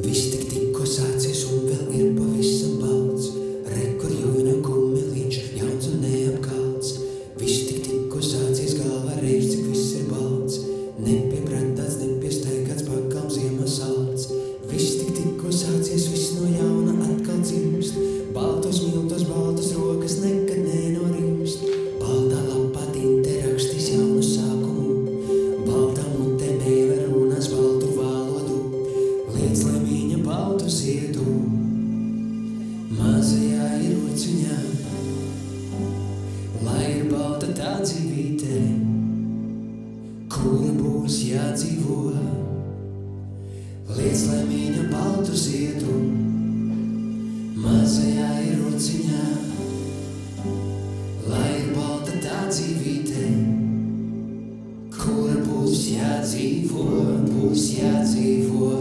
Viss tik tikko sācies un vēl ir pavisam balts. Re, kur jūņa kumeliņš, jauns un neapkalts. Viss tik tikko sācies, galva reiz, cik viss ir balts. Nepiebradāts, nepiesteigāts, pakām ziemas salts. Viss tik tikko sācies, viss no jauna atkal dzimst. Baltos miltos, baltas rokas nekad nenorimst. Baltā lapā tinte rakstīs jaunu sākumu. Baltā mutē mēle runās baltu valodu. Liec, lai viņa baltu ziedu mazajā ierociņā. Lai ir balta tā dzīvīte, kura būs jādzīvo. Liec, lai viņa baltu ziedu mazajā ierociņā. Lai ir balta tā dzīvīte, kura būs jādzīvo, būs jādzīvo.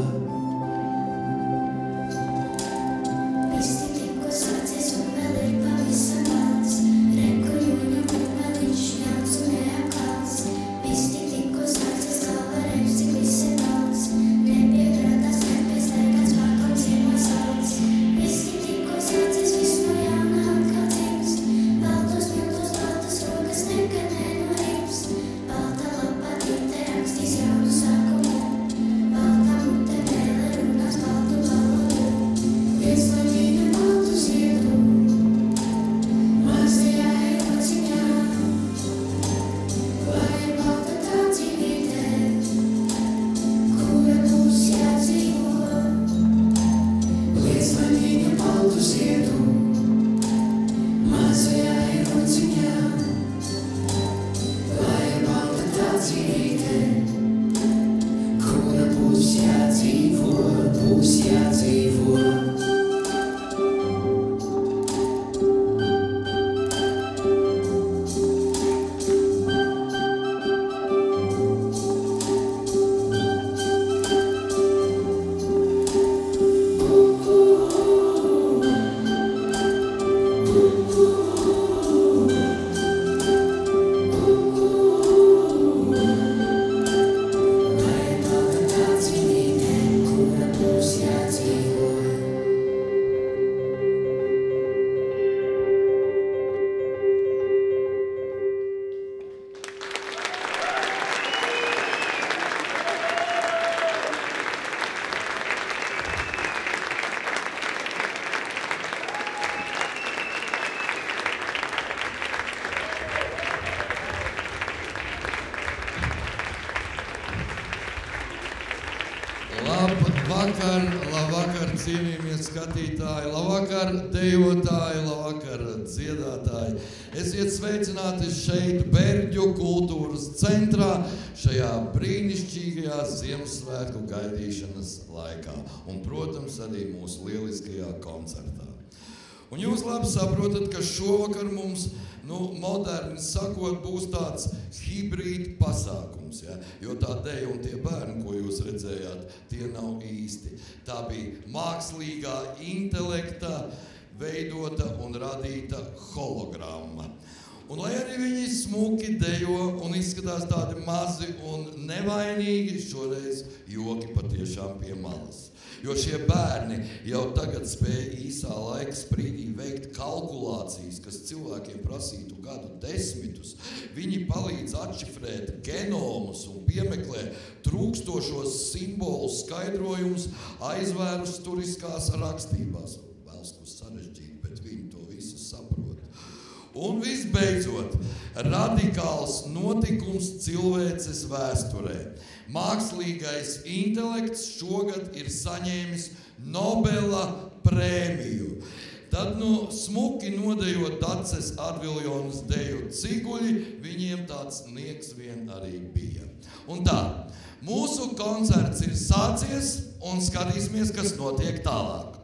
Labvakar, cienījamie skatītāji, labvakar, dejotāji, labvakar, dziedātāji. Esiet sveicināti šeit Berģu kultūras centrā, šajā brīnišķīgajā Ziemassvētku gaidīšanas laikā un, protams, arī mūsu lieliskajā koncertā. Un jūs labi saprotat, ka šovakar mums, moderni sakot, būs tāds hibrīd pasākums, ja? Jo tā deja un tie bērni, ko jūs redzējāt, tie nav īsti. Tā bija mākslīgā intelekta veidota un radīta hologramma. Un lai arī viņi smuki dejo un izskatās tādi mazi un nevainīgi, šoreiz joki patiešām pie malas. Jo šie bērni jau tagad spēja īsā laika sprīdī veikt kalkulācijas, kas cilvēkiem prasītu gadu desmitus. Viņi palīdz atšifrēt genomus un piemeklē trūkstošos simbolu skaidrojumus aizvērsturiskās rakstībās. Vēlsku sarežģīt, bet viņi to visu saprot. Un visbeidzot, radikāls notikums cilvēces vēsturē. Mākslīgais intelekts šogad ir saņēmis Nobela prēmiju. Tad smuki nodejot Daces Adviljonas deju Ciguļi, viņiem tāds nieks vien arī bija. Un tā, mūsu koncerts ir sācies un skatīsimies, kas notiek tālāk.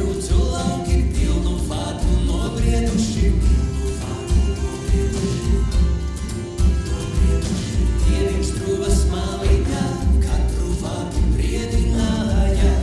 Rūcu lauki pilnu vātu nobrieduši. Dieviņš truvas malīgā, katru vārtu briedināja.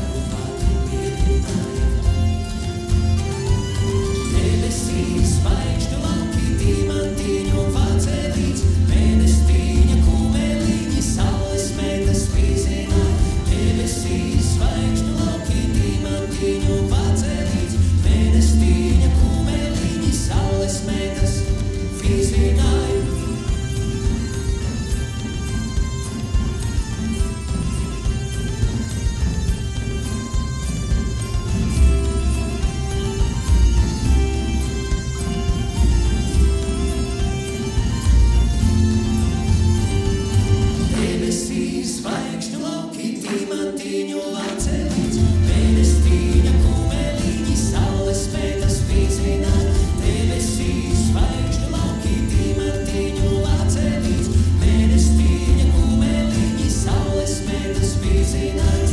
Debesīs zvaigžņu lauki, diamantīņu vācelīts, mēnestīņa kumeliņi, saules metas vīzināja. Debesīs zvaigžņu lauki, diamantīņu vācelīts, mēnestīņa kumeliņi, saules metas vīzināja. Debesīs zvaigžņu lauki, diamantīņu vācelīts, mēnestīņa kumeliņi, saules metas vīzināja. Debesīs zvaigžņu lauki, diamantīņu vācelīts, mēnestīņa kumeliņi, saules metas vīzināja.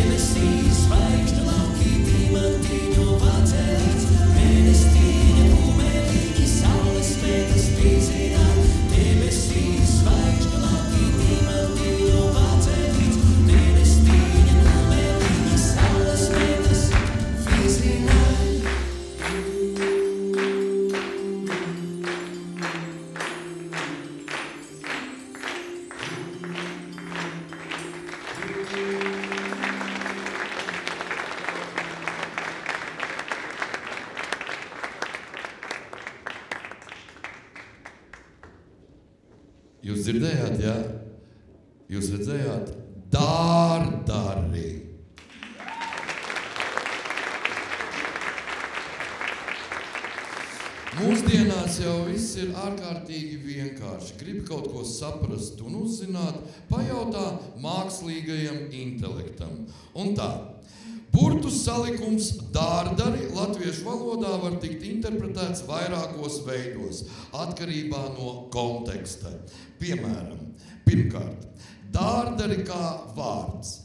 Debesīs zvaigžņu lauki, diamantīņu vācelīts, mēnestīņa kumeliņi, saules metas vīzināja. Debesīs zvaigžņu lauki, diamantīņu vācelīts, mēnestīņa kumeliņi, saules metas vīzināja. Jūs dzirdējāt, jā? Jūs redzējāt? Dārdari. Mūsdienās jau viss ir ārkārtīgi vienkārši. Gribi kaut ko saprast un uzzināt, pajautā mākslīgajam intelektam. Un tā. Burtu salikums dārdari latviešu valodā var tikt interpretēts vairākos veidos, atkarībā no konteksta. Piemēram, pirmkārt, dārdari kā vārds.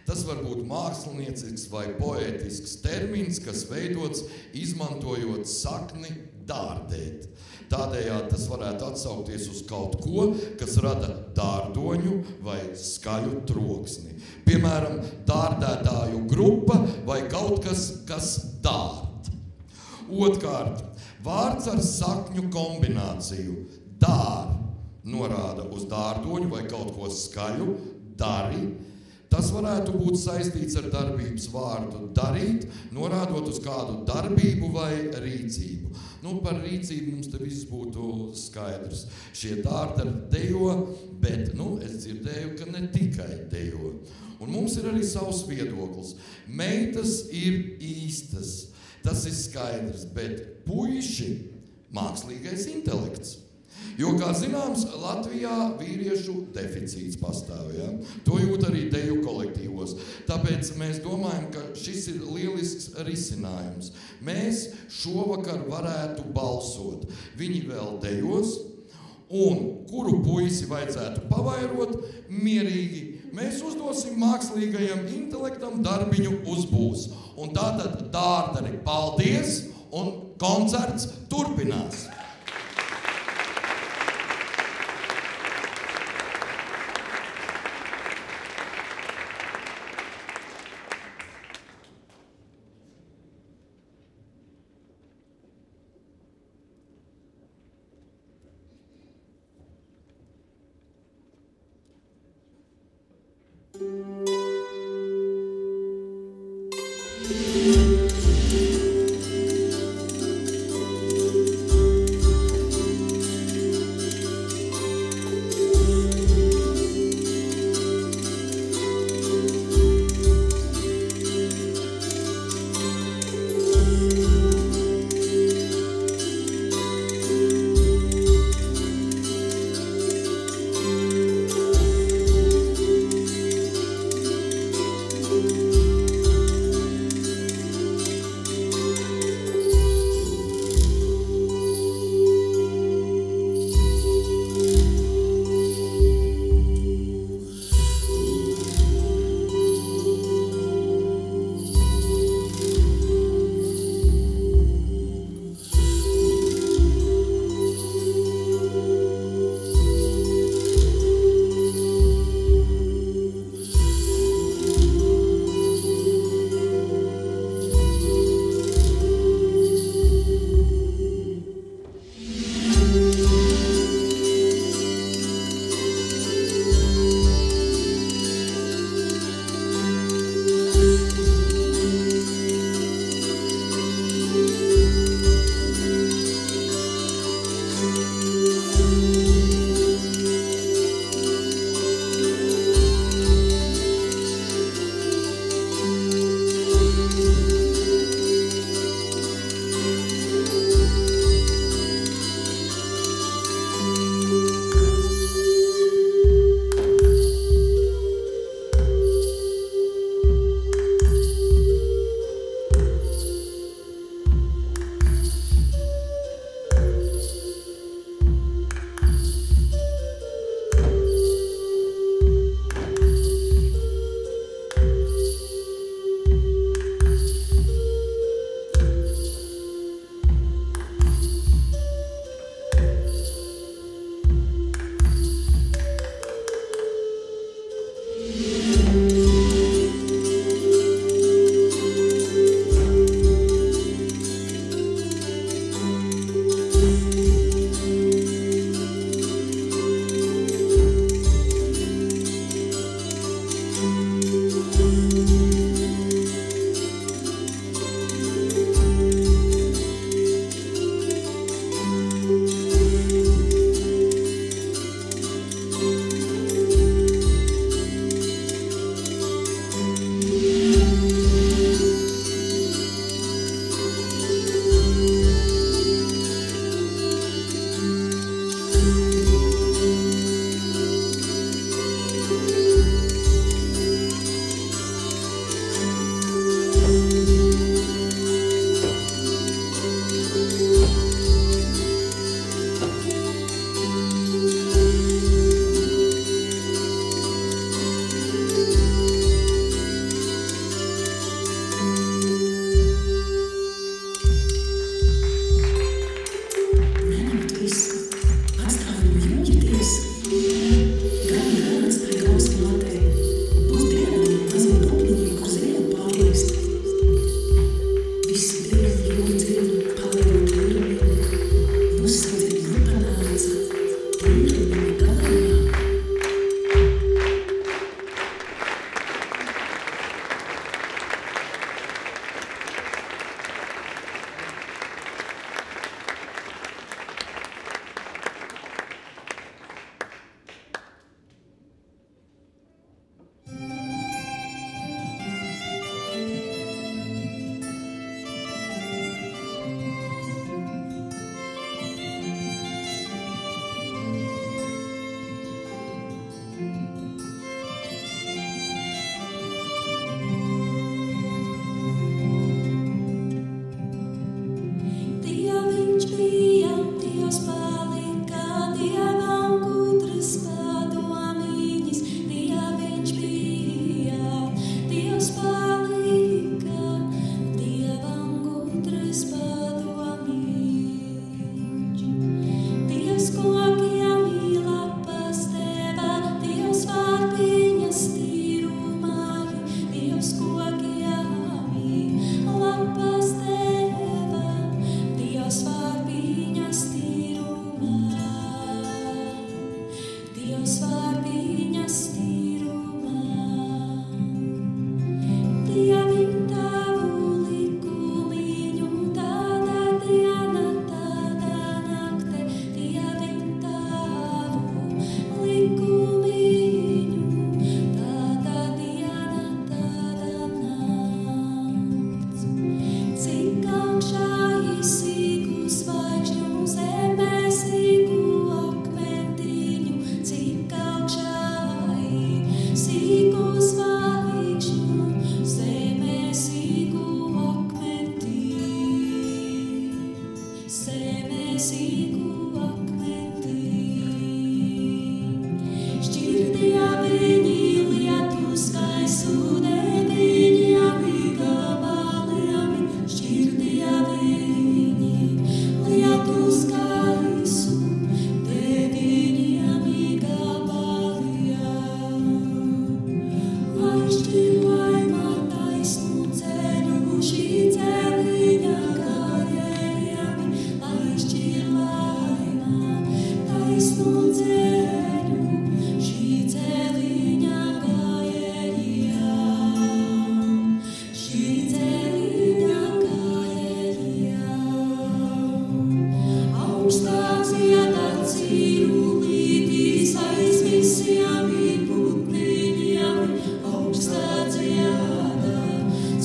Tas var būt māksliniecisks vai poētisks termins, kas veidots izmantojot sakni dārdēt. Tādējādi tas varētu atsaukties uz kaut ko, kas rada dārdoņu vai skaļu troksni. Piemēram, dārdētāju grupa vai kaut kas, kas dārd. Otkārt, vārds ar sakņu kombināciju dār norāda uz dārdoņu vai kaut ko skaļu, dari. Tas varētu būt saistīts ar darbības vārdu darīt, norādot uz kādu darbību vai rīcību. Par rīcību mums te viss būtu skaidrs. Šie dārdari dejo, bet es dzirdēju, ka ne tikai dejo. Un mums ir arī savs viedoklis. Meitas ir īstas, tas ir skaidrs, bet puiši mākslīgais intelekts. Jo, kā zināms, Latvijā vīriešu deficīts pastāv, ja? To jūt arī deju kolektīvos. Tāpēc mēs domājam, ka šis ir lielisks risinājums. Mēs šovakar varētu balsot. Viņi vēl dejos, un kuru puisi vajadzētu pavairot, mierīgi mēs uzdosim mākslīgajam intelektam darbiņu uzbūs. Un tātad dārdari paldies, un koncerts turpinās.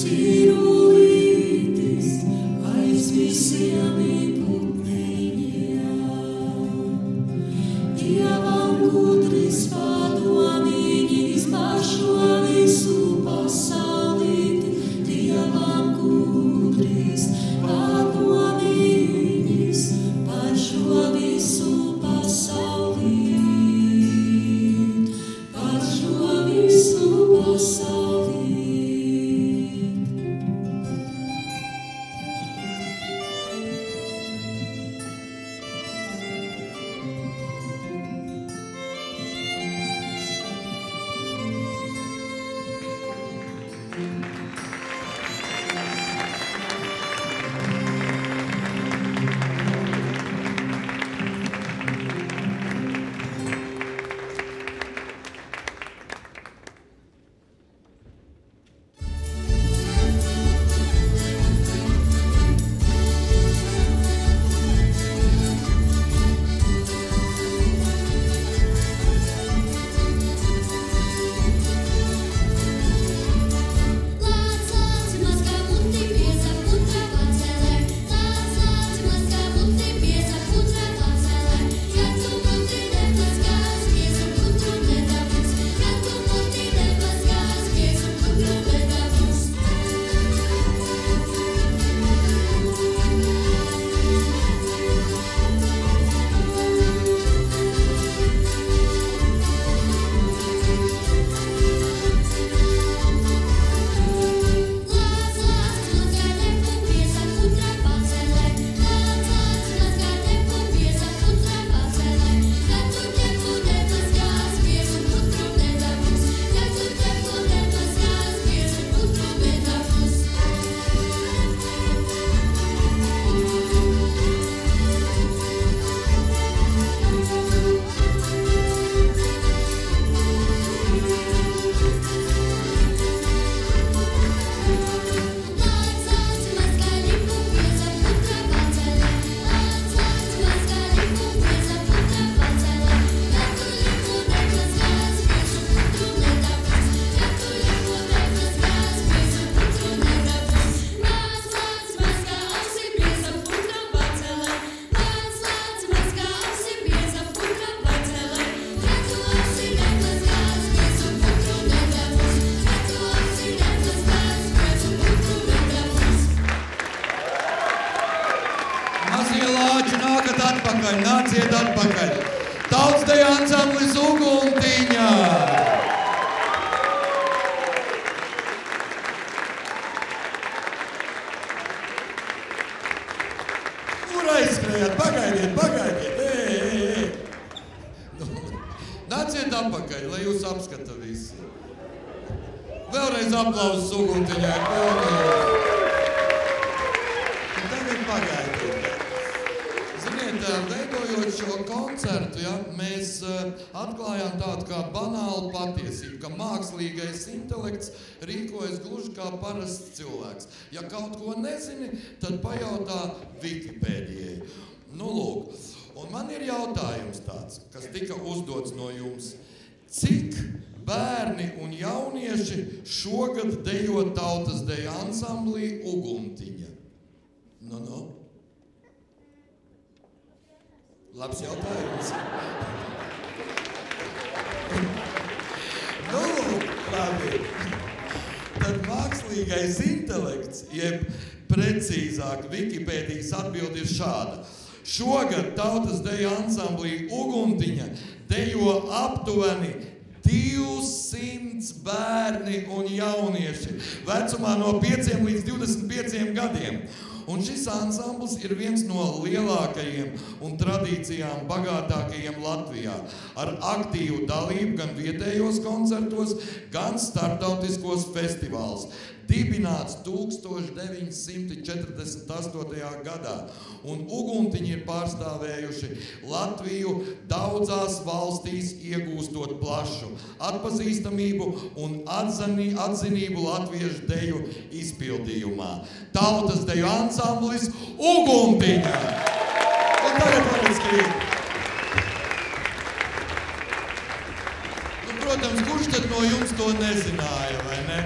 cirulītis aiz visiem putniņiem. Dievam gudris padomīņis par šo visu pasaulīti. Dievam gudris padomīņis par šo visu pasaulīti. Par šo visu pasaulīti. Nāciet atpakaļ. Tautsdeja ansamblis Uguntiņa. Kur aizskrējāt? Pagaidiet. Nāciet atpakaļ, lai jūs apskata visi. Vēlreiz aplausus Uguntiņai. Tagad pagaidiet. Veidojot šo koncertu, mēs atklājām tādu kā banālu patiesību, ka mākslīgais intelekts rīkojas gluži kā parasts cilvēks. Ja kaut ko nezini, tad pajautā Wikipēdijai. Nu, lūk, un man ir jautājums tāds, kas tika uzdots no jums. Cik bērni un jaunieši šogad dejo tautas deju ansamblī Uguntiņa? Nu. Labs jautājums. Nu, labi. Tad mākslīgais intelekts, jeb precīzāk Wikipēdijas atbildi ir šāda. Šogad tautas deju ansamblī Uguntiņa dejo aptuveni 200 bērni un jaunieši vecumā no 5 līdz 25 gadiem. Un šis ansambls ir viens no lielākajiem un tradīcijām bagātākajiem Latvijā, ar aktīvu dalību gan vietējos koncertos, gan starptautiskos festivāls. Dibināts 1948. gadā, un Uguntiņi ir pārstāvējuši Latviju daudzās valstīs, iegūstot plašu atpazīstamību un atzinību latviešu deju izpildījumā. Tautas deju ansamblis Uguntiņa! Un tagad varat skriet. Nu, protams, kurš tad no jums to nezināja, vai ne?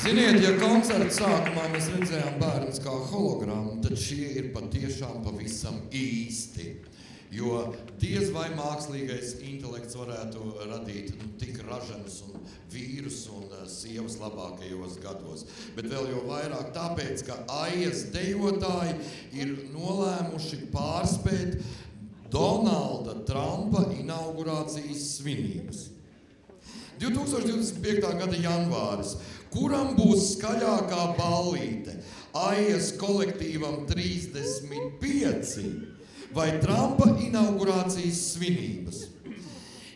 Ziniet, ja koncerta sākumā mēs redzējām bērnus kā hologrammu, tad šie ir patiešām pavisam īsti. Jo diez vai mākslīgais intelekts varētu radīt tik raženus un vīrus un sievas labākajos gados. Bet vēl jau vairāk tāpēc, ka Aijas dejotāji ir nolēmuši pārspēt Donalda Trumpa inaugurācijas svinības. 2025. gada janvāris, kuram būs skaļākā ballīte? Aijas kolektīvam 35 vai Trumpa inaugurācijas svinības?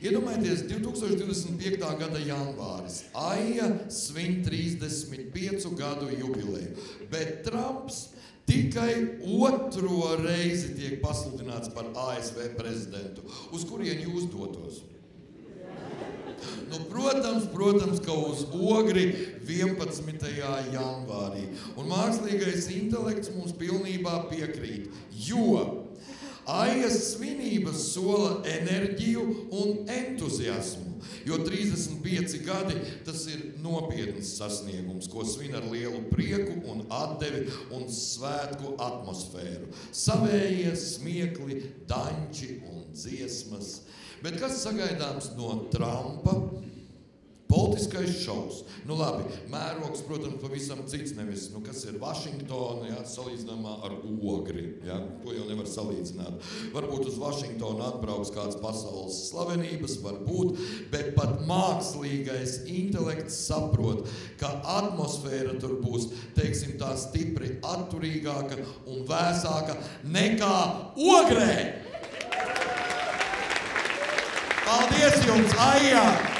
Iedomājieties, 2025. gada janvāris, Aija svin 35 gadu jubileju, bet Trumps tikai otro reizi tiek pasludināts par ASV prezidentu. Uz kurien jūs dotos? Nu, protams, ka uz Ogri 11. janvārī. Un mākslīgais intelekts mums pilnībā piekrīt, jo Aijas svinības sola enerģiju un entuziasmu, jo 35 gadi tas ir nopietns sasniegums, ko svin ar lielu prieku un atdevi un svētku atmosfēru. Savējie smiekli, daņķi un dziesmas. Bet kas sagaidāms no Trumpa? Politiskais šovs. Nu labi, mērogs, protams, pavisam cits, nevis, kas ir Vašingtona, ja, salīdzinājumā ar Ogri, ja, to jau nevar salīdzināt. Varbūt uz Vašingtonu atbrauks kāds pasaules slavenības, varbūt, bet pat mākslīgais intelekts saprot, ka atmosfēra tur būs, teiksim, tā stipri atturīgāka un vēsāka nekā Ogrē. Paldies jums, Aijā!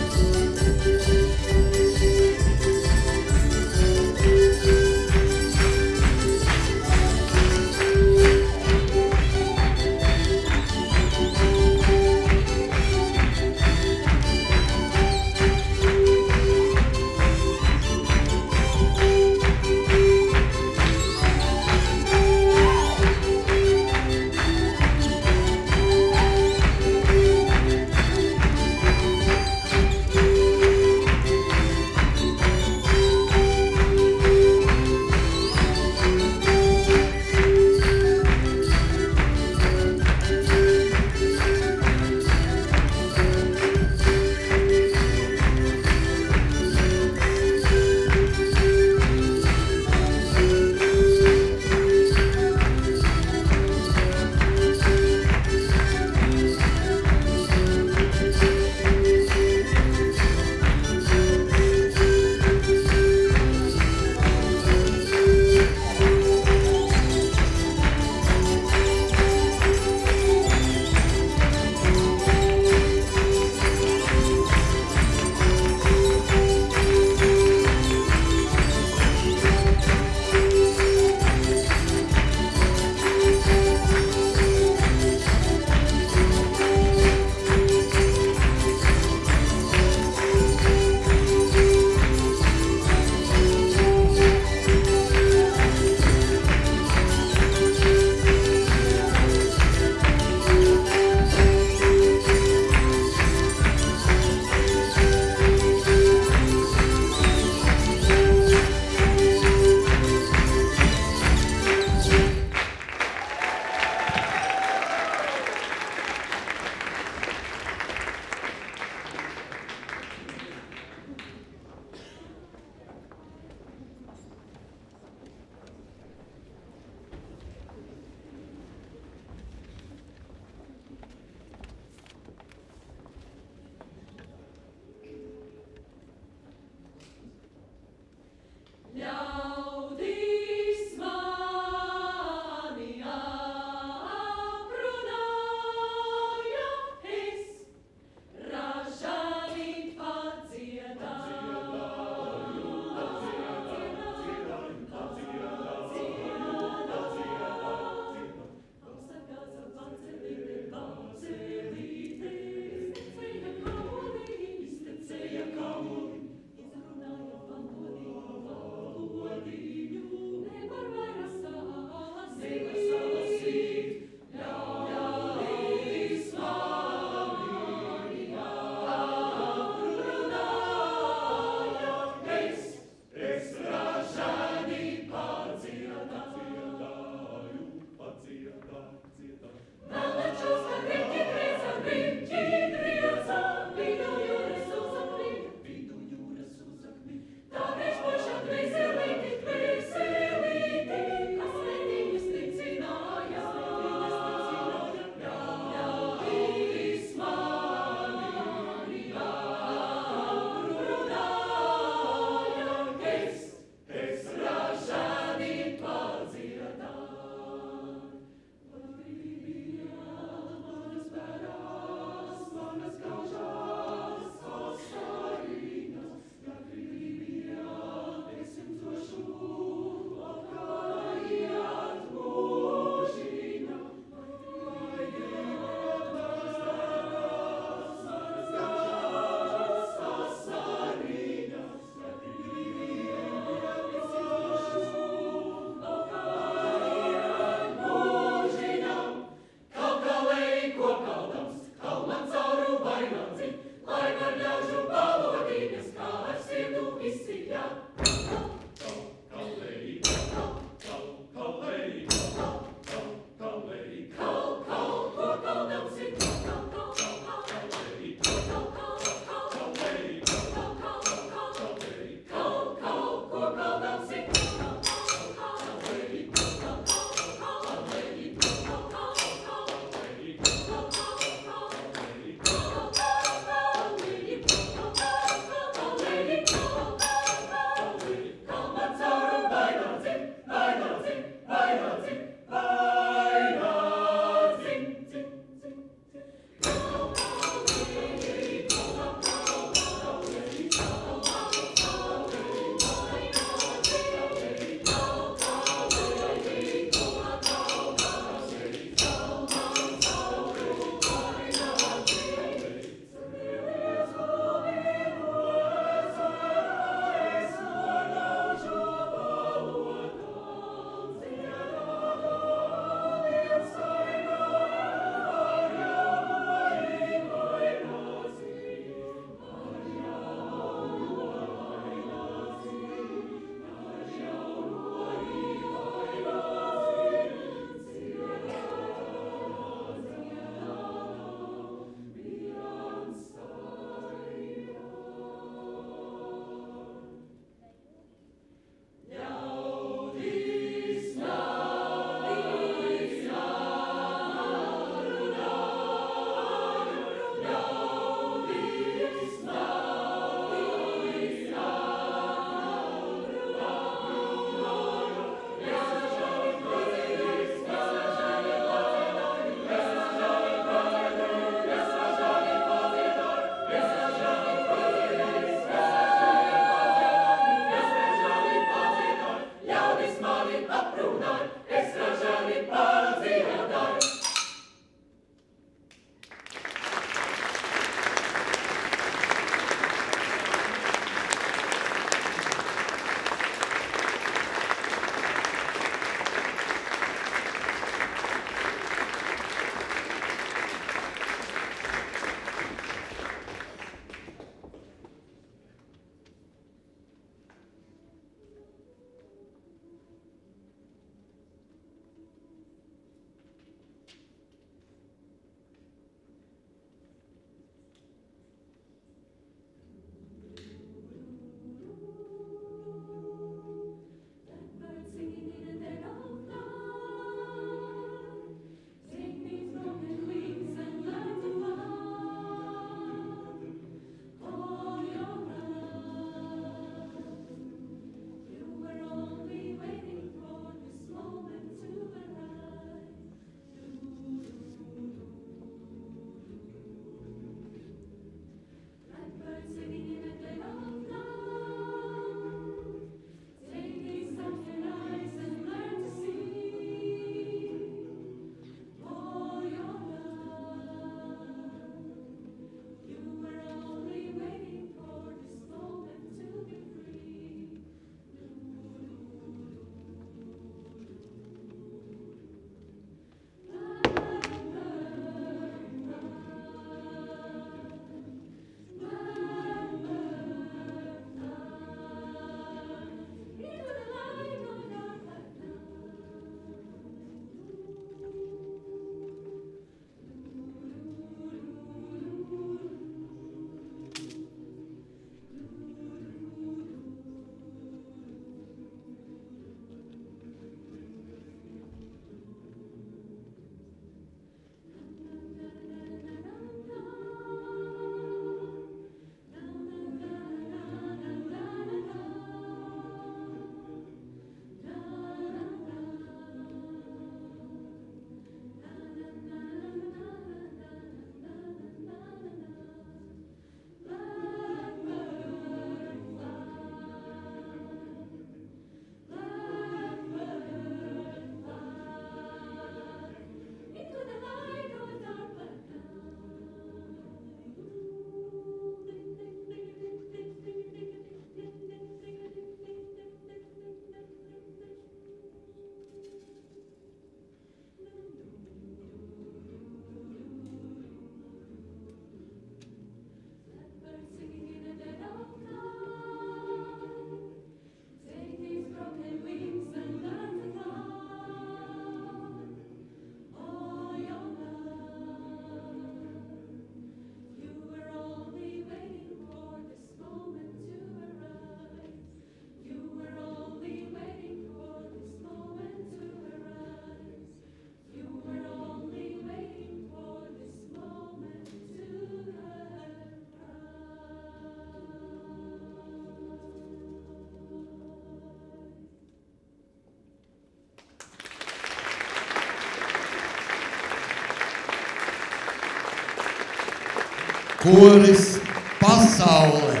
Koris Pasaule.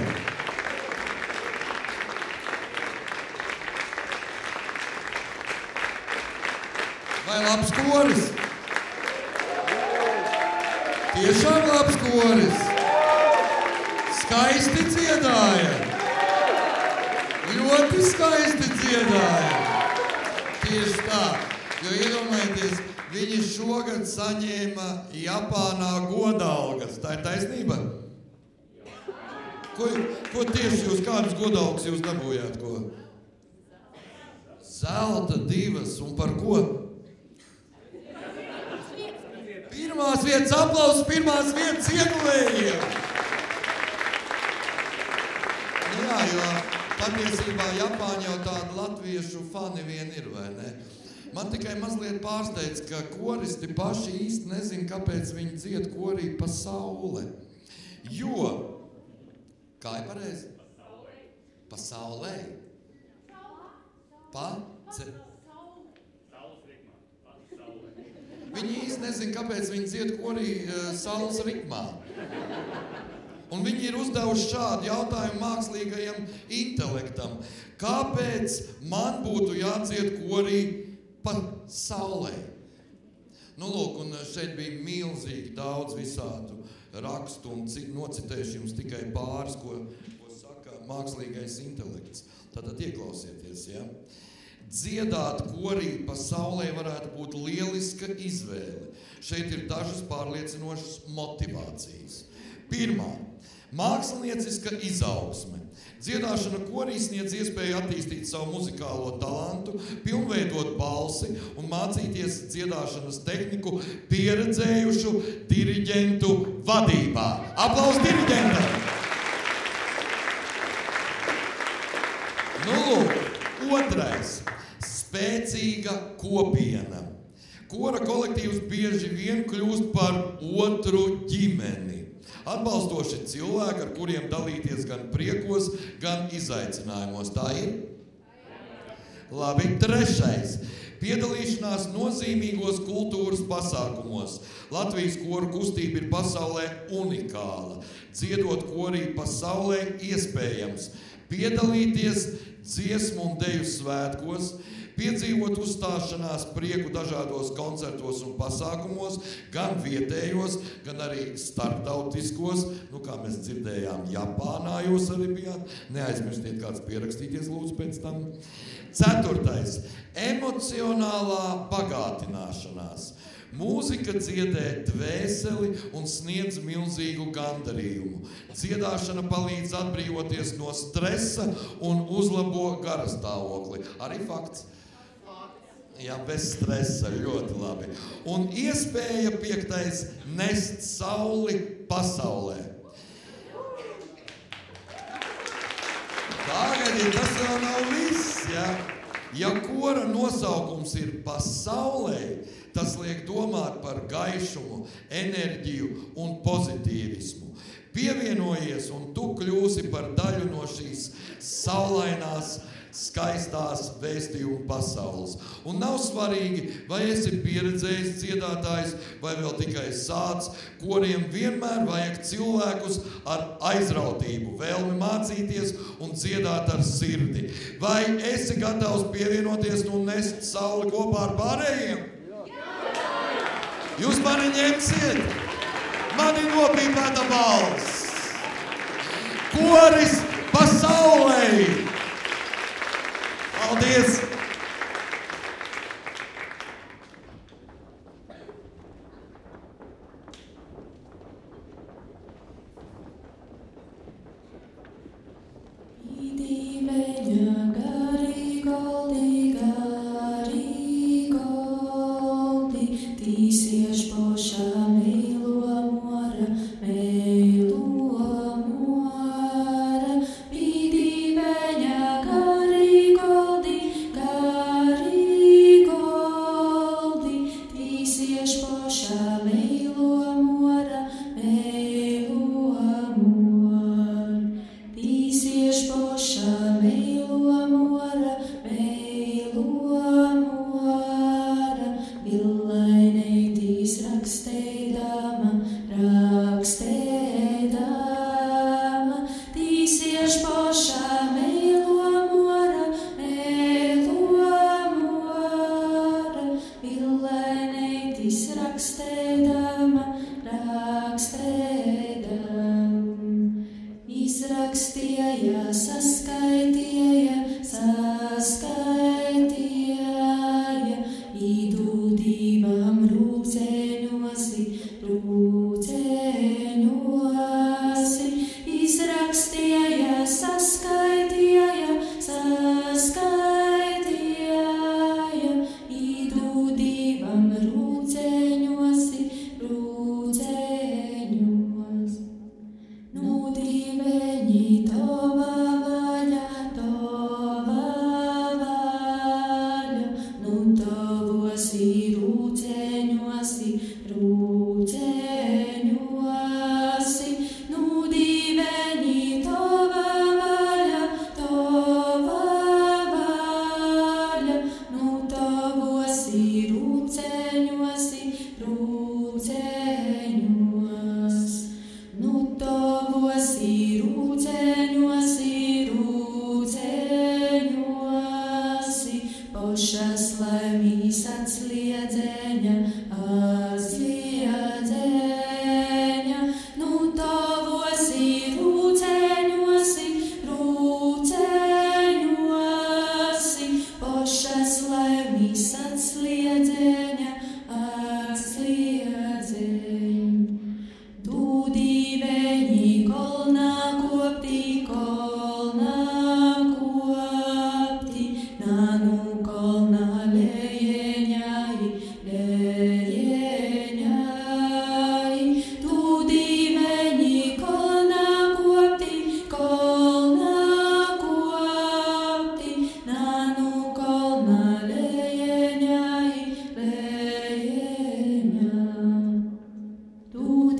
Vai labs koris? Tiešām labs koris. Skaisti dziedāja. Ļoti skaisti dziedāja. Tieši tā, jo iedomājieties, viņi šogad saņēma Japānā godalgas. Tā ir taisnība? Ko tieši jūs, kādas godalgas jūs dabūjāt? Ko? Zelta 2 un par ko? Pirmās vietas aplausus, pirmās vietas ieguvējiem. Jā, jo patiesībā Japāņi jau tādi latviešu fani vien ir, vai ne? Man tikai mazliet pārsteidz, ka koristi paši īsti nezin, kāpēc viņi dzied korī Pasaule. Jo, kā ir pareizi? Pasaulē. Viņi īsti nezin, kāpēc viņi dzied korī saules ritmā. Un viņi ir uzdevuši šādu jautājumu mākslīgajam intelektam. Kāpēc man būtu jādzied korī pa saulē? Nu, lūk, un šeit bija milzīgi daudz visādu rakstu un nocitēšu jums tikai pāris, ko saka mākslīgais intelekts. Tātad ieklausieties, ja? Dziedāt korī pa saulē varētu būt lieliska izvēle. Šeit ir dažas pārliecinošas motivācijas. Pirmā, mākslinieciska izaugsme. Dziedāšana korī sniedz iespēju attīstīt savu muzikālo talantu, pilnveidot balsi un mācīties dziedāšanas tehniku pieredzējušu diriģentu vadībā. Aplaus diriģentam! Nu, lūk, otrais. Spēcīga kopiena. Kora kolektīvs bieži vien kļūst par otru ģimeni. Atbalstoši cilvēki, ar kuriem dalīties gan priekos, gan izaicinājumos. Tā ir? Labi, trešais. Piedalīšanās nozīmīgos kultūras pasākumos. Latvijas koru kustība ir pasaulē unikāla. Dziedot korī pasaulē iespējams. Piedalīties dziesmu un deju svētkos, piedzīvot uzstāšanās prieku dažādos koncertos un pasākumos, gan vietējos, gan arī starptautiskos, nu kā mēs dzirdējām, Japānā jūs arī bijāt, neaizmirstiet kāds pierakstīties lūdzu pēc tam. Ceturtais, emocionālā bagātināšanās. Mūzika dziedē dvēseli un sniedz milzīgu gandarījumu. Dziedāšana palīdz atbrīvoties no stresa un uzlabo garastāvokli. Arī fakts. Jā, bez stresa, ļoti labi. Un iespēja piektais nest sauli pasaulē. Tagad tas jau nav viss, ja? Ja kora nosaukums ir pasaulē, tas liek domāt par gaišumu, enerģiju un pozitīvismu. Pievienojies un tu kļūsi par daļu no šīs saulainās, skaistās vēstījuma pasaules. Un nav svarīgi, vai esi pieredzējis dziedātājs, vai vēl tikai sāc, kuriem vienmēr vajag cilvēkus ar aizrautību, vēlmi mācīties un dziedāt ar sirdi. Vai esi gatavs pievienoties un nest sauli kopā ar pārējiem? Jūs mani ņemsiet? Mani nopīpēta balss. Koris pasaulē! Paldies!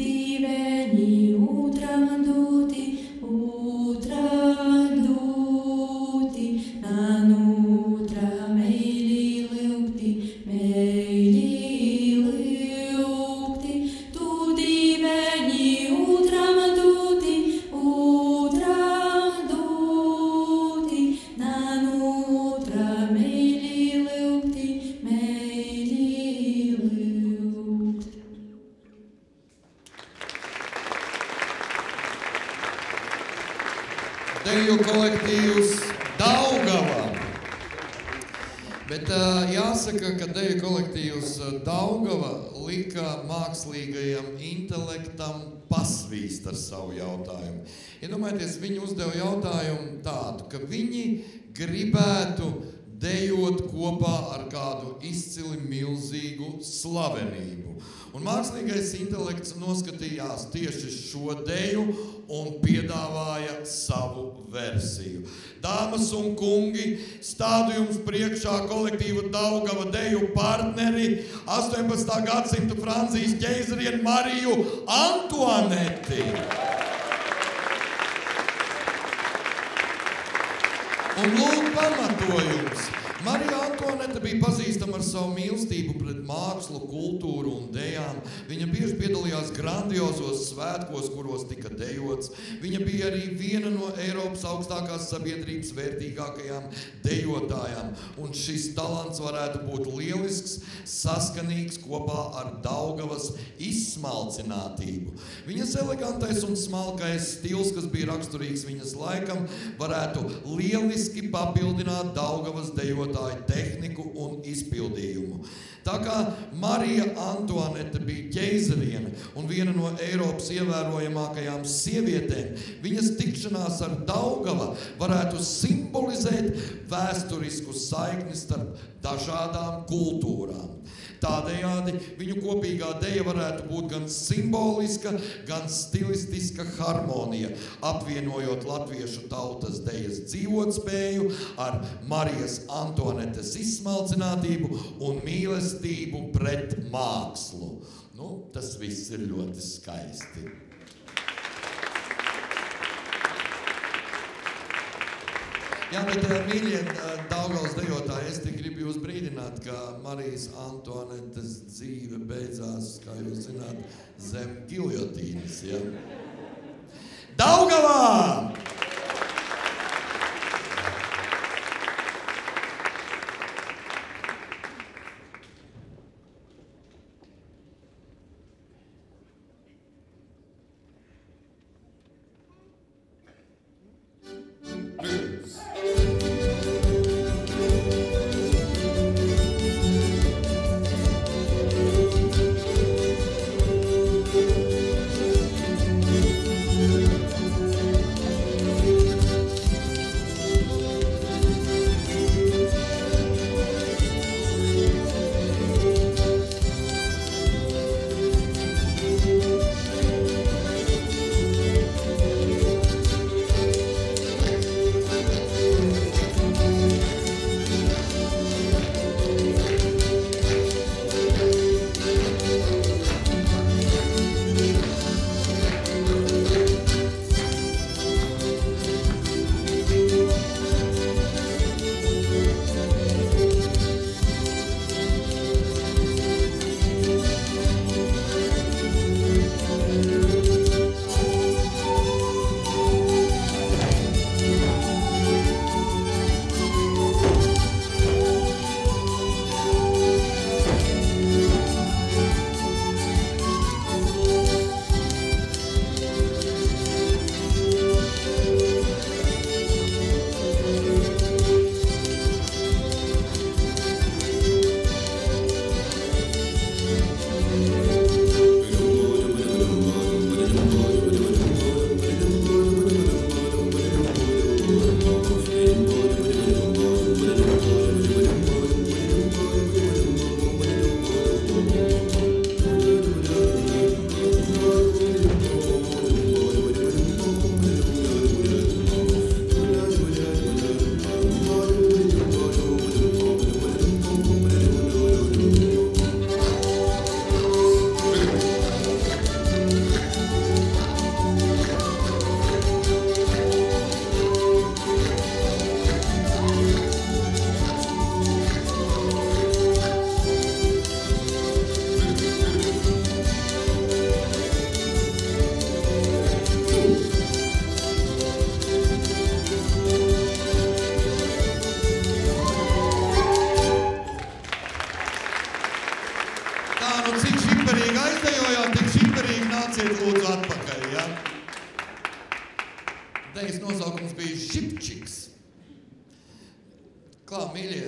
divēņi otram doti, otram doti, otra meili lūgti, meili lūgti, tu divēņi otram doti, otram doti, otra meili lūgti, meili lūgti. Deju kolektīvs Daugava. Bet jāsaka, ka deju kolektīvs Daugava lika mākslīgajam intelektam pasvīst ar savu jautājumu. Iedomājieties, viņi uzdeva jautājumu tādu, ka viņi gribētu dejot kopā ar kādu izcili milzīgu slavenību. Un mākslīgais intelekts noskatījās tieši šo deju un piedāvāja savu versiju. Dāmas un kungi, stādu jums priekšā kolektīvu Daugava deju partneri, 18. gadsimta Francijas ķeizarieni Mariju Antoaneti. Un lūk pamatojums. Marija Antoanete bija pazīstama ar savu mīlestību pret mākslu, kultūru un dejām. Viņa bieži piedalījās grandiozos svētkos, kuros tika dejots. Viņa bija arī viena no Eiropas augstākās sabiedrības vērtīgākajām dejotājām. Un šis talants varētu būt lielisks, saskanīgs kopā ar Daugavas izsmalcinātību. Viņas elegantais un smalkais stils, kas bija raksturīgs viņas laikam, varētu lieliski papildināt Daugavas dejotāju tehniku un izpildījumu. Tā kā Marija Antoanete bija ķeizariene un viena no Eiropas ievērojamākajām sievietēm, viņas tikšanās ar Daugava varētu simbolizēt vēsturisku saikni starp dažādām kultūrām. Tādējādi viņu kopīgā deja varētu būt gan simboliska, gan stilistiska harmonija, apvienojot latviešu tautas dejas dzīvotspēju ar Marijas Antoanetes izsmalcinātību un mīlestību pret mākslu. Tas viss ir ļoti skaisti. Jā, bet mīļie Daugavas dejotāji, es tik gribu jūs brīdināt, ka Marijas Antoanetes dzīve beidzās, kā jūs zināt, zem giljotīnas, ja? Daugavā! Dejas nosaukums bija Žipčiks. Klā, mīļie,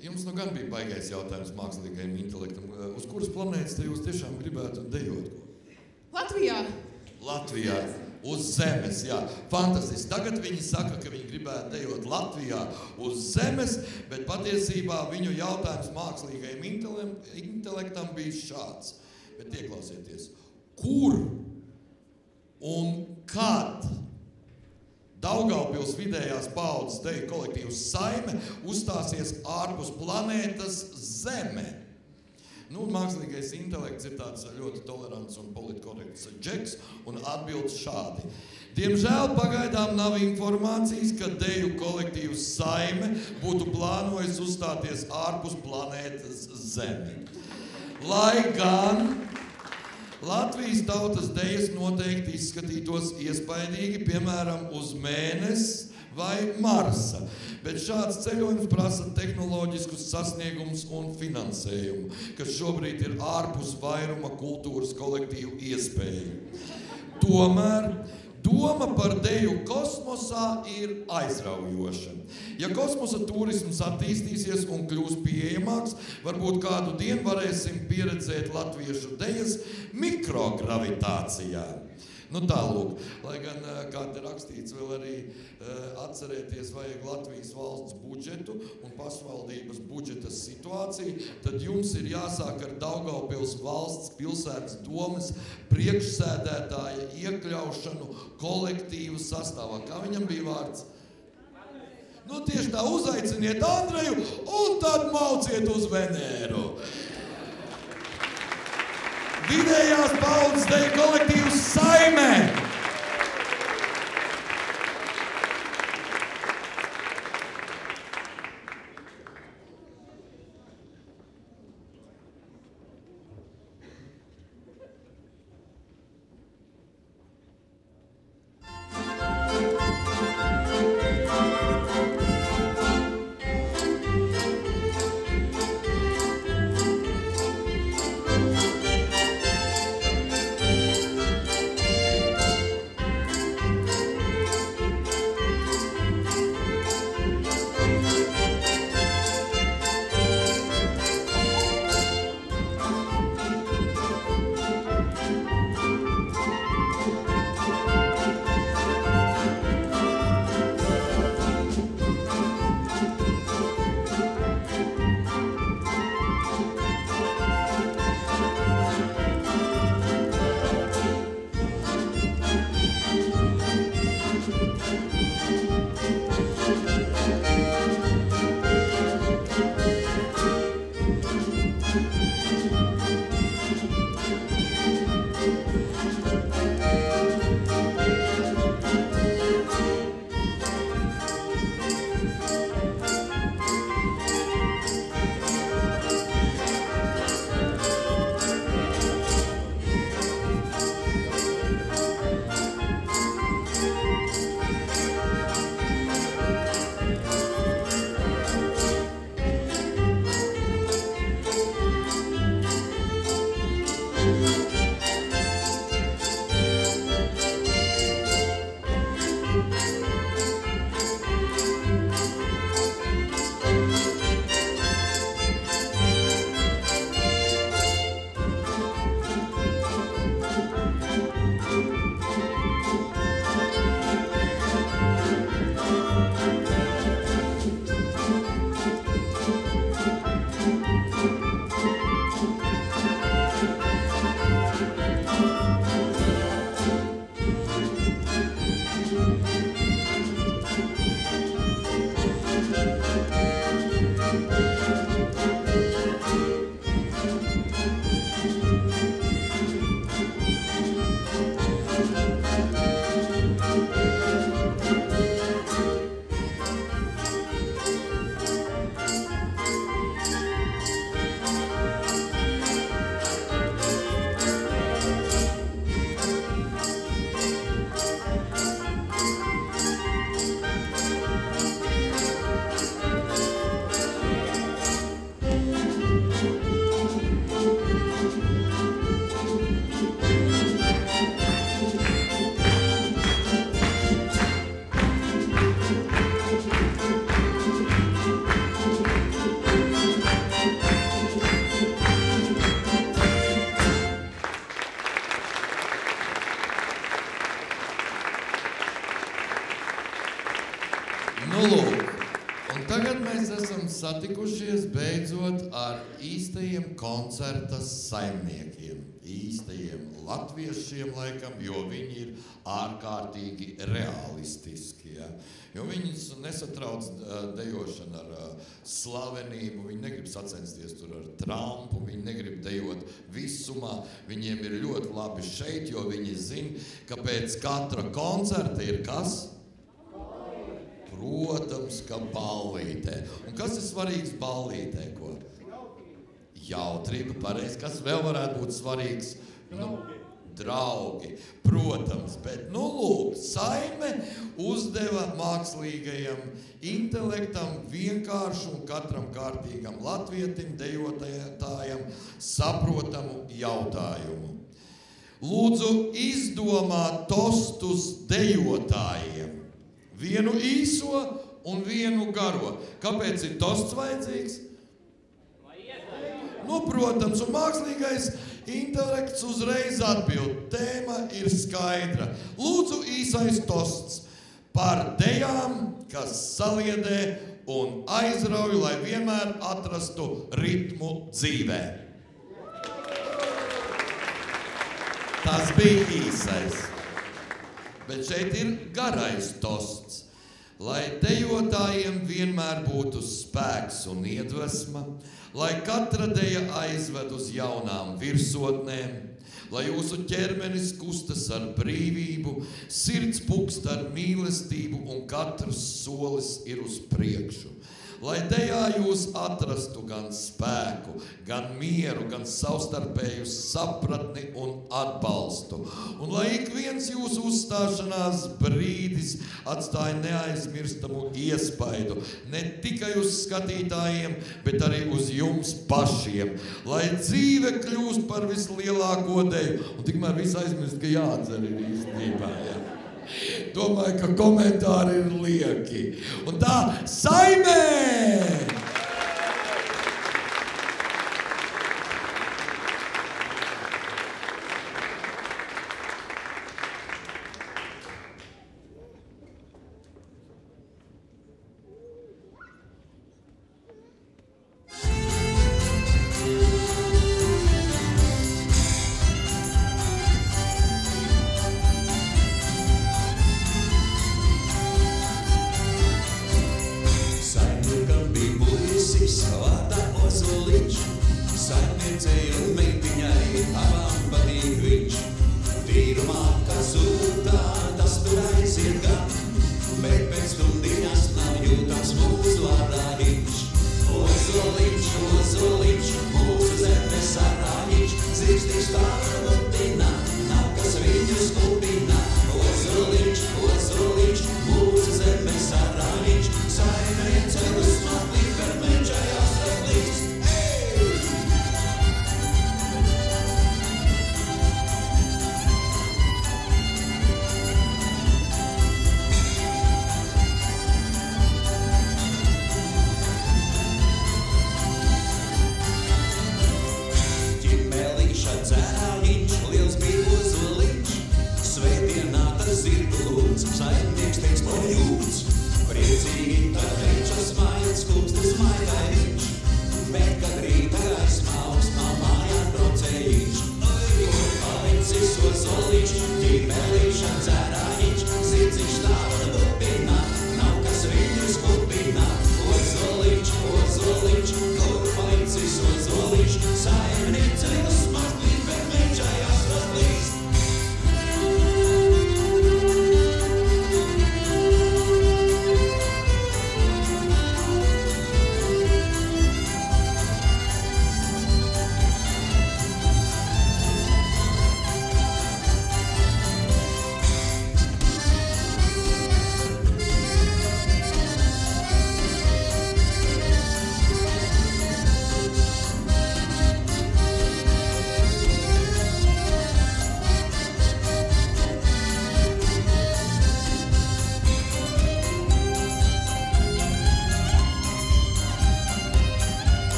jums nu gan bija baigais jautājums mākslīgajam intelektam. Uz kuras planētas te jūs tiešām gribētu dejot? Latvijā. Latvijā. Uz Zemes, jā. Fantastiski. Tagad viņi saka, ka viņi gribētu dejot Latvijā uz Zemes, bet patiesībā viņu jautājums mākslīgajam intelektam bija šāds. Bet ieklausieties, kur un kad Daugavpils vidējās paaudzes deju kolektīvs Saime uzstāsies ārpus planētas Zeme? Nu, mākslīgais intelekts ir tāds ļoti tolerants un politkorekts džeks un atbild šādi. Diemžēl pagaidām nav informācijas, ka deju kolektīvs Saime būtu plānojis uzstāties ārpus planētas Zeme. Lai gan Latvijas tautas dejas noteikti izskatītos iespaidīgi, piemēram, uz Mēnesi vai Marsa, bet šāds ceļojums prasa tehnoloģiskus sasniegumus un finansējumu, kas šobrīd ir ārpus vairuma kultūras kolektīvu iespēju. Tomēr doma par deju kosmosā ir aizraujoša. Ja kosmosa turisms attīstīsies un kļūs pieejamāks, varbūt kādu dienu varēsim pieredzēt latviešu dejas mikrogravitācijā. Nu tālūk, lai gan, kā te rakstīts, vēl arī atcerēties vajag Latvijas valsts budžetu un pašvaldības budžeta situāciju, tad jums ir jāsāk ar Daugavpils valsts pilsētas domes priekšsēdētāja iekļaušanu kolektīvu sastāvā. Kā viņam bija vārds? Nu tieši tā, uzaiciniet Andreju un tad mauciet uz Venēru. Vidējās paaudzes deju kolektīvs Saime. Nu, lūk, un tagad mēs esam satikušies beidzot ar īstajiem koncerta saimniekiem, īstajiem latviešiem laikam, jo viņi ir ārkārtīgi realistiski. Ja? Jo viņus nesatrauc dejošana ar slavenību, viņi negrib sacensties tur ar Trumpu, viņi negrib dejot visumā, viņiem ir ļoti labi šeit, jo viņi zina, ka pēc katra koncerta ir kas? Protams, ka ballītē. Un kas ir svarīgs ballītē, ko? Jautrība, pareizi. Kas vēl varētu būt svarīgs? Draugi. Protams, bet, lūk, Saime uzdeva mākslīgajam intelektam vienkāršu un katram kārtīgam latvietim, dejotājam saprotamu jautājumu. Lūdzu, izdomāt tostus dejotājiem. Vienu īso un vienu garo. Kāpēc ir tosts vajadzīgs? Protams, un mākslīgais intelekts uzreiz atbild. Tēma ir skaidra. Lūdzu, īsais tosts par dejām, kas saliedē un aizrauj, lai vienmēr atrastu ritmu dzīvē. Tas bija īsais. Bet šeit ir garais tosts, lai dejotājiem vienmēr būtu spēks un iedvesma, lai katra deja aizved uz jaunām virsotnēm, lai jūsu ķermenis kustas ar brīvību, sirds pukst ar mīlestību un katrs solis ir uz priekšu. Lai dejā jūs atrastu gan spēku, gan mieru, gan savstarpēju sapratni un atbalstu. Un lai ik viens jūsu uzstāšanās brīdis atstāja neaizmirstamu iespaidu ne tikai uz skatītājiem, bet arī uz jums pašiem. Lai dzīve kļūst par vislielāko deju. Un tikmēr viss aizmirst, ka jādzer ir īstenībā. Ja? Domāju, ka komentāri ir lieki. Un tā, Saimē!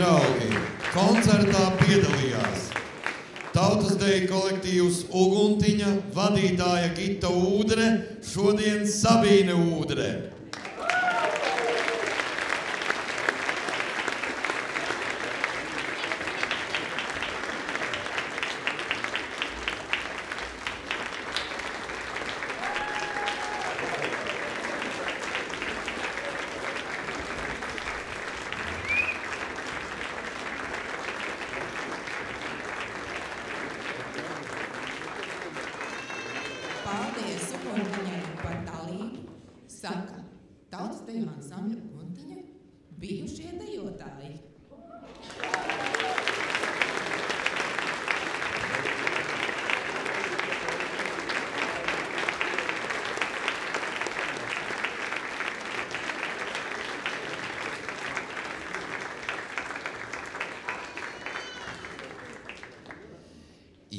draugi, koncertā piedalījās Tautas deju kolektīvs Uguntiņa, vadītāja Gita Ūdre, šodien Sabīne Ūdre. Paldies Uguntiņai par dalību, saka Tautas deju ansambļa Uguntiņa bijušie dejotāji.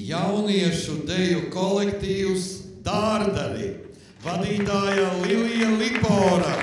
Jauniešu deju kolektīvs Dārdari, vadītāja Lilija Lipora.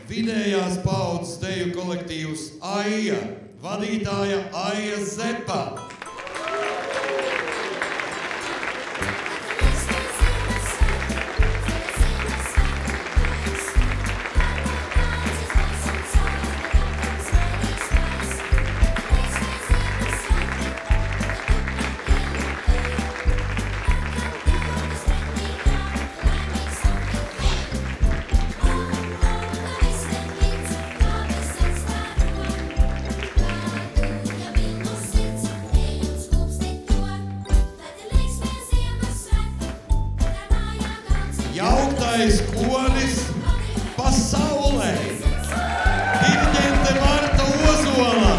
Vidējās paaudzes deju kolektīvs Aija, vadītāja Aija Zepa. Jauktais koris pasaulē, diriģente Marta Ozola.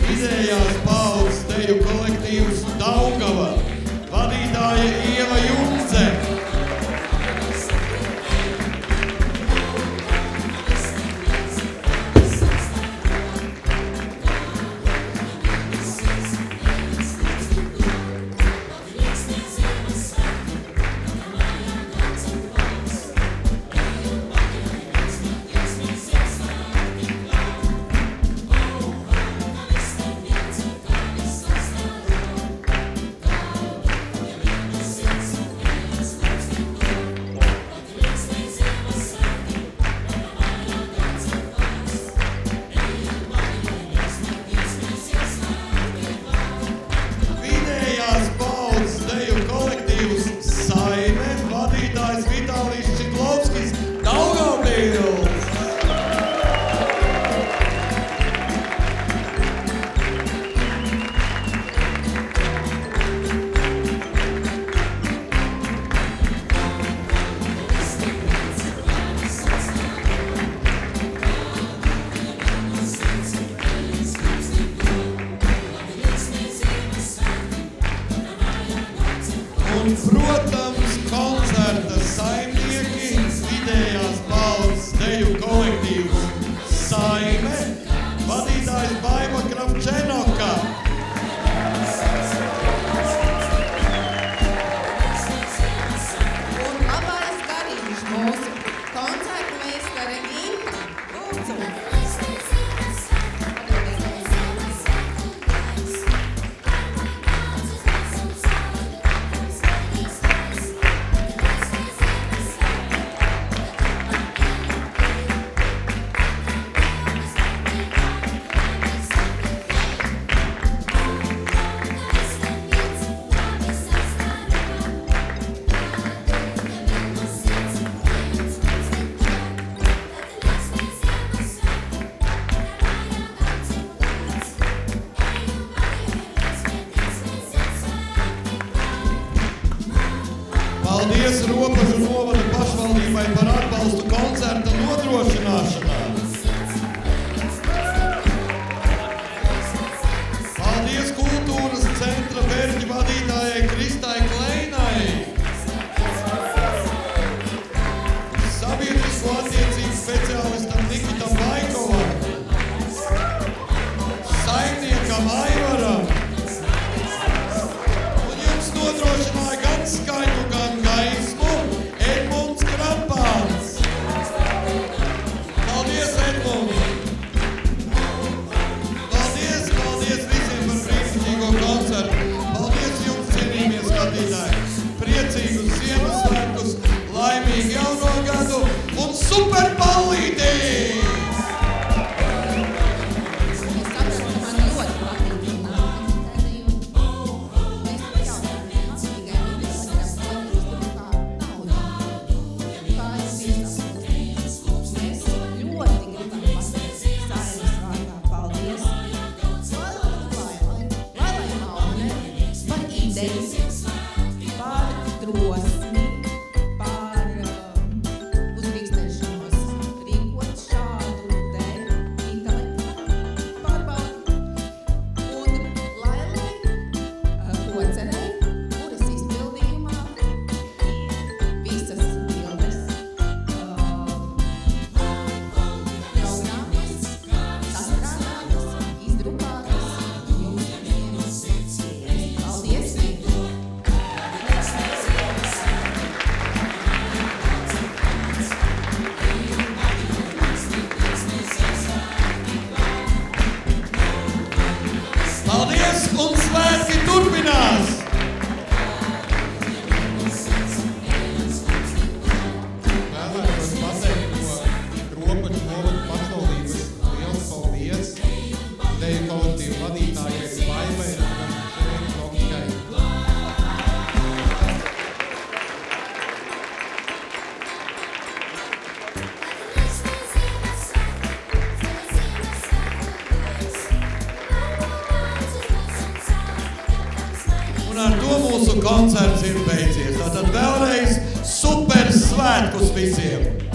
Vidējās paaudzes deju kolektīvs Daugava, vadītāja Ieva Jumce. Un, protams, koncerta saimnieki, vidējās paaudzes deju kolektīvs Saime, vadītājs Baiba Kravčenoka. Un labais garīgs mūsu koncertu meistare Inta. Lūdzu! Paldies Ropažu novada pašvaldībai par atbalstu koncerta nodrošināšanā. Paldies kultūras centra Berģi vadītājai Kristai Kleinai. Sabiedrisko attiecību speciālistam Nikitam Vaikovam. Saimniekam Aivaram. Un jums nodrošināja gan skaņu, gan gaismu Edmunds Krampāns. Paldies, Edmunds! Paldies visiem par brīnišķīgo koncertu. Paldies jums, cienījamie skatītāji. Priecīgus Ziemassvētkus, laimīgu jauno gadu un super ballīti! Par drosmi, par uzdrīkstēšanos rīkot šādu te intelektu pārbaudi. Un Lailai Kocerei, kuras izpildījumā visas bildes programmas sastrādātas, izdrukātas jums vienos. Paldies! Paldies un svētki turpinās! Vēlētos pateikt no Ropažu novada pašvaldības liels paldies deju kolektīvu vadītājai Vaivai un šeit Nokikai. Un ar to mūsu koncerts ir beidzies. Tātad vēlreiz super svētkus visiem!